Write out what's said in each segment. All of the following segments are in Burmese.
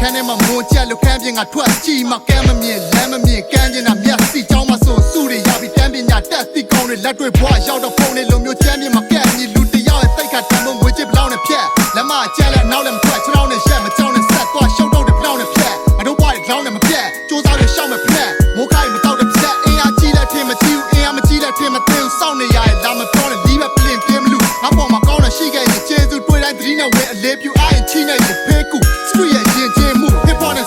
看你们摸家路看见我ထွက်起嘛，干么面来么面，干见那面死叫嘛手数的要比单边伢带地高的来对破要到风的路没有见面嘛干你路的要再看他们我这不老的骗，来嘛家了闹了么快，知道那些么叫那三多小道的不老的骗，俺都把的老那么骗，就早的小么骗，我看么到的骗，哎呀记得天么记住，哎呀么记得天么丢少的呀，咱们搞的里边不连边路，俺帮忙搞了膝盖，接着对咱地那为来表爱气那也偏顾，所以眼节目。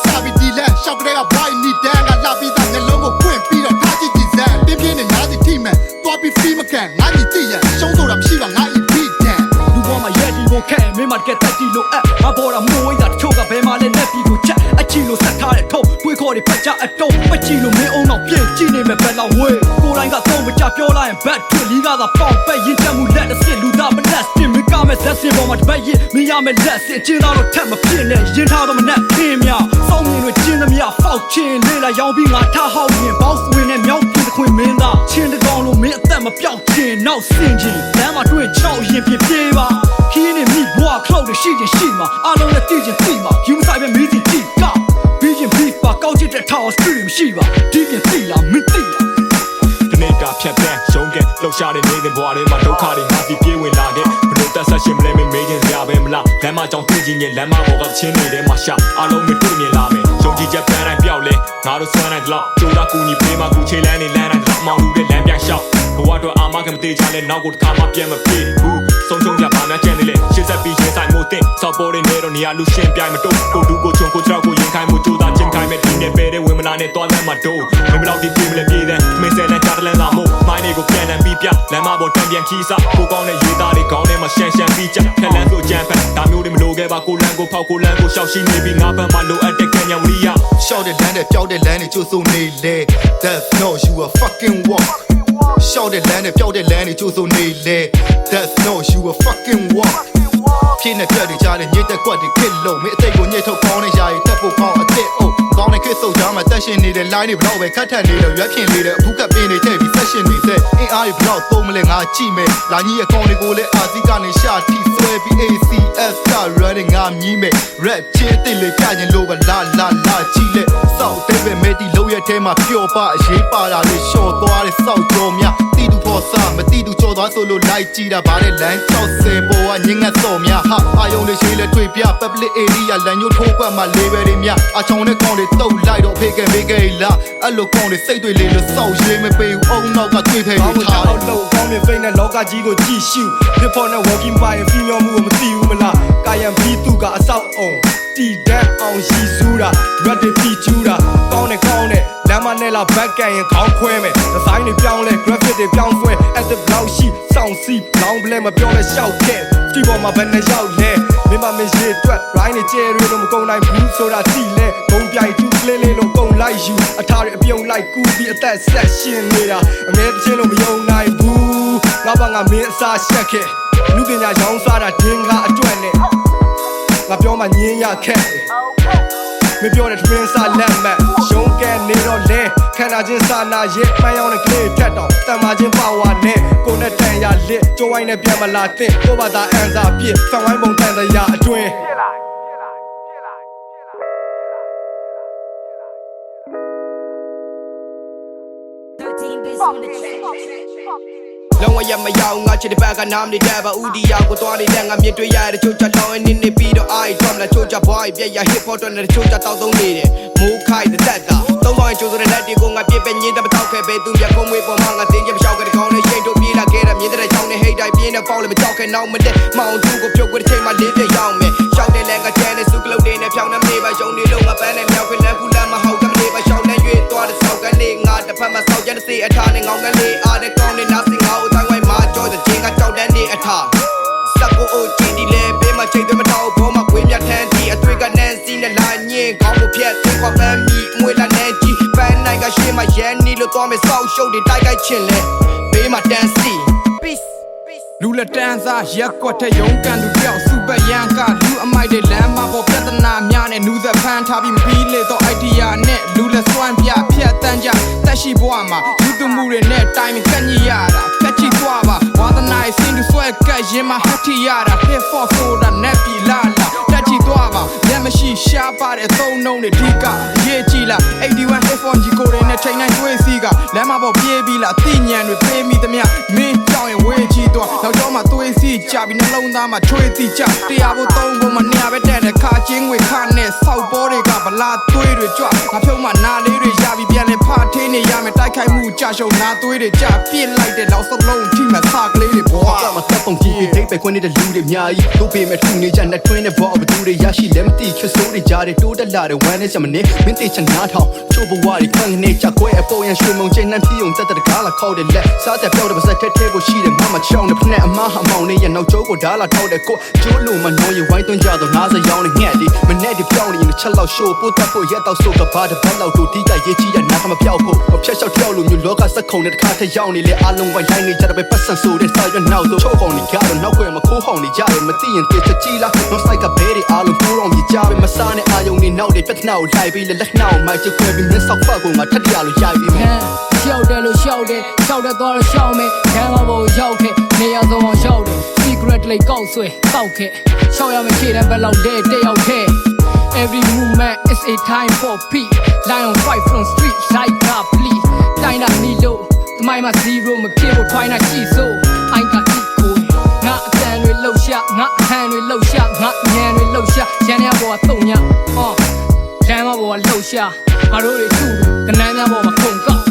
傻逼地烂，小个的要把你单个拉皮当年龙我滚逼了他自己在，偏偏的拿起体面，多比飞么干，拿你地人，手头上希望拿一屁蛋。如果嘛夜地我看，没嘛给带地路哎，俺把那摸一下抽个白马来那屁股夹，一记路杀他的头，背靠的不加一刀，不记路没欧脑边，今年没白老味，过来个东北家表来白腿，里个子包白银节目来的线路大不难，别没干没三线我嘛白银，没呀没来线，见到了他们骗人，人他都没难骗苗。面对见的面放钱来了，要比俺他好点，保护人苗皮的会面的，钱的高路没怎么表现，闹心情，咱们对超人别别吧，天天米我靠的时间戏嘛，阿龙的地件地嘛，有啥边没地地高，毕竟比吧高级这套是戏吧，地点地了没地了。那个片段，熊给留下的那点话的嘛，都卡的还是别为哪个，不能但是心里面没人家别么啦，来嘛讲对几年，来嘛我个钱里的嘛下，阿龙没对面拉没，手机这本来表嘞，俺都算来的了，就让姑娘陪嘛姑且来你来来，忙碌的来边笑，可我对阿妈根本对家里脑壳他妈变么屁股，松松家把那见的嘞，现在比现在没得，少波的那种你阿路线变么多，过路过穷过照顾眼看没就当钱开没听见别的为么那呢多那么多，没么老弟对么嘞别的，没在那家的来。买那个偏南比表，来嘛我单边起杀，不讲那越大的高的嘛闪闪比较，看蓝色减肥，大苗的么路给把过蓝过跑过蓝过，小心你比俺们马路爱的更要利呀。小的蓝的标的蓝的就送你来 ，That's no you a fucking walk。小的蓝的标的蓝的就送你来 ，That's no you a fucking walk。偏的标的家的你的挂的 kilo， 没对过你头高的下一代不高啊对哦。高的可手家嘛，但是你的来你不老为看看你的原片里的，不看别的太比三线你在，因阿里不老多么的俺姐妹，那你也高的过来阿自家的下体，所以比 ACS 大热的俺你妹 ，rap 接对了看见路吧啦啦啦起来，少对面没地路也太嘛表把谁把那的小多的少着面，地图破啥么地图叫多走路来记得把的蓝照谁不啊人家少面哈，阿用的谁来对标，不不的 area 蓝有托管嘛里边的面，阿从的高的。都来到配给没给啦，阿路讲的谁对你了少爷没被欧闹个对配的他。高路高面飞那老家几个技术，别跑那 walking by 飞苗木我们地我们啦，家人比度个少哦，地单昂西苏啦，热的比酒啦，高的，两马那拉白干也靠快没，那啥的标嘞 ，graphic 的标会，爱的老戏上戏，老不来嘛标来笑看，对我嘛本来要来，没嘛没写段，来你接瑞都么讲来不说他地嘞。公ပြ一တူလေးလေးလုံးကုန်လိုက်ယူအထားရအပြုံးလိုက်ကူပြီးအသက်ဆက်ရှင်နေတာအငဲတစ်ချင်းလုံးမယုံနိုင်ဘူးငါဘာငါမင်းအစားရှက်ခဲ့လူပညာရောင်းစားတာဒင်းကားအတွက်နဲ့ငါပြောမှညင်းရခက်မပြောတဲ့တွင်စားလက်မှတ်ရှုံးကဲနေတော့လဲခန္ဓာချင်းစာနာရဲ့မှန်ရောင်းတဲ့ကလေးထက်တော့တန်မာချင်းပါဝါနဲ့ကိုနဲ့တန်ရလစ်ကြိုးဝိုင်းနဲ့ပြန်မလာသင့်ကိုဘာသာအန်စာပြည့်ဖန်ဝိုင်းပုံတန်တရားအတွင်းလုံးဝရမရောက်ငါချစ်တဲ့ဘက်ကနားမနေတဲ့ပါဦးဒီရောက်ကိုသွားနေတဲ့ငါမြင်တွေ့ရတဲ့ချိုးချလောင်းနေပြီးတော့အိုက်ထွမ်လာချိုးချဘွားပြက်ရ hip hop တော့တဲ့ချိုးချတောက်သုံးနေတယ်မိုးခိုက်တဲ့တက်ကသုံးပေါင်းချိုးဆိုတဲ့လက်တွေကိုငါပြစ်ပဲညင်းတမတောက်ခဲ့ပဲသူရကုန်းမွေးပေါ်မှာငါတင်းကျမလျှောက်ခဲ့တဲ့ကောင်းနဲ့ရှိန်တို့ပြေးလာခဲ့တာမြင်တဲ့ချောင်းနဲ့ဟိတ်တိုင်းပြင်းနဲ့ပေါက်လည်းမကြောက်ခဲ့နောက်မတဲ့မောင်သူကိုပြုတ်ခွေးတဲ့ချိန်မှာလေးပြရောက်မယ်ရှောက်တဲ့လက်ကကျန်တဲ့စုကလုတ်တွေနဲ့ဖြောင်းနေနေပါရှုံနေလို့ငါပန်းနဲ့မြောက်ခွေလမ်းကူလမ်းမဟုတ်ကမလေးပါရှောက်နေရွေးသွားတဲ့ဆောက်ကလေးငါတစ်ဖက်မှာဆောက်ရတဲ့စေအထားနဲ့ငောင်းကလေးအားတဲ့ကောင်းနဲ့နားစင်ငါ့ကိုတိုင်းဝိုင်းမှာကြောတဲ့ချင်းကကြောက်တဲ့နေအထားစက်ကိုအိုချီဒီလေပေးမှချိန်တွေမတော့ဘောမှာခွေးမြတ်ထန်းဒီအတွေ့ကနန်းစီနဲ့လာညင်ကောင်းကိုဖြတ်သိခွာပန်းမိမွေလာနေကြီးပန်းနိုင်ကရှေ့မှာရန်နီလို့သွားမယ်စောက်ရှုပ်တွေတိုက်ခိုက်ချင်လဲပေးမှတန်းစီ peace လူလက်တန်းစားရက်ကွက်ထက်ရုံးကန်သူတယောက်စူပါရန်ကလူအမိုက်တဲ့လမ်းမှာပေါ်ပြဿနာများနဲ့နူးသက်ဖမ်းထားပြီးမပြီးလေတော့ idea နဲ့လူလက်စွမ်းပြဖြတ်တန်းကြတက်ရှိဘဝမှာယူသူမှုတွေနဲ့တိုင်းကန့်ညရတာ ကြည့်သွားပါဝါသနာရဲ့စင်သူဆွဲကတ်ရင်မှာဟတ်တီရတာ hip hop ဆိုတာနဲ့ပြီလာတက်ကြည့်သွားပါမျက်မရှိရှားပါတဲ့အသုံးနှုန်းတွေဒီကရေးကြည့်လား81 hip hop ကြီးကိုတွေနဲ့ချိန်တိုင်းတွေးစီကလမ်းမပေါ်ပြေးပြီးလားသိညံတွေပေးမိသမျှမင်းကြောင်ရင်ဝေးကြည့်သွားနောက်ကျောင်းမှာသွေးစီကြပြီးနှလုံးသားမှာချွေးတိကြတရားဖို့သုံးဖို့မနေရပဲတဲ့ခါချင်းငွေခနဲ့ဆောက်ပေါ်တွေကဗလာသွေးတွေကြွငါဖြုံးမှနာလေးတွေရပြီးပြန်လဲဖားထင်းနေရမယ်တိုက်ခိုက်မှုကြရှုံနာသွေးတွေကြပြစ်လိုက်တဲ့နောက်ဆုံးလုံးထိမှဆာကလေးတွေဘွား မသက်ပုံကြည့်ပြီးဒိတ်ပဲခွင်းနေတဲ့လူတွေအများကြီးတို့ပေမဲ့ထူနေကြနဲ့တွင်းတဲ့ဘောဘသူတွေရရှိလဲမသိချစ်စိုးတွေကြားတွေတိုးတက်လာတဲ့ဝမ်းနဲ့ချက်မနေမင်းတေချင်နားထောင်ချိုးဘဝတွေခံနေကြကွဲအပေါ်ရန်ရွှေမုံချင်းနှမ်းပြေုံတက်တဲ့ကားလာခေါက်တဲ့လက်စားတဲ့ပြောက်တဲ့ပါစက်ထဲထဲကိုရှိတယ်မမချောင်းတဲ့ဖနဲ့အမဟာမောင်နေရနောက်ကျိုးကိုဓာလာထောက်တဲ့ကိုကျိုးလို့မနှောရဝိုင်းသွင်းကြတော့90ရောင်းနေငှက်ဒီမနဲ့ဒီပြောင်းနေရင်ချက်လောက်ရှိုးပို့တက်ဖို့ရက်တော့ဆိုကဘာတပတ်လောက်တို့ဒီကရေးချီရနာကမပြောက်ဖို့ဖြတ်လျှောက်跳လို့မျိုးလောကစက်ခုံတဲ့တစ်ခါတည်းရောက်နေလေအလုံးဝိုင်းလိုက်နေကြတဲ့ပဲပတ်စံဆိုတဲ့စာရွက်နောက်ဆိုချိုးကုန်နေကြတော့နောက်ွယ်မခိုးဟောင်းနေကြတယ်မသိရင်တေချကြည့်လားတော့ဆိုင်ကဘဲတွေအားလုံးပူးအောင်ပြကြပဲမစားနဲ့အာယုံနေနောက်တွေပြဿနာကိုလိုက်ပြီးလက်နှောက်မိုက်ချခွဲပြီးမျက်စောက်ဖတ်ကိုငါထက်ရလို့ရိုက်ပြီးမယ်ရှောက်တယ်လို့ရှောက်တယ်ရှောက်တဲ့သွားတော့ရှောက်မယ်ခမ်းမပေါ်ရောက်ခဲ့နေရာဆုံးအောင်ရှောက်တယ် secret လေးကောက်ဆွဲကောက်ခဲ့ရှောက်ရမယ်ခြေတန်းဘက်လောက်တဲ့ရောက်ခဲ့ every movement is a time for peace lion fight from street like a please တိုင်းတာနီလို့သမိုင်းမှာ zero မဖြစ်ဖို့ try နိုင်ကြည့်စို့ I got it cool ငါအတန်တွေလှုပ်ရှားငါအဟန်တွေလှုပ်ရှားငါညံတွေလှုပ်ရှားရန်ရပေါ်ကတုံညာလမ်းမပေါ်ကလှုပ်ရှားငါတို့တွေတူကနန်းများပေါ်မှာခုန်ကောက်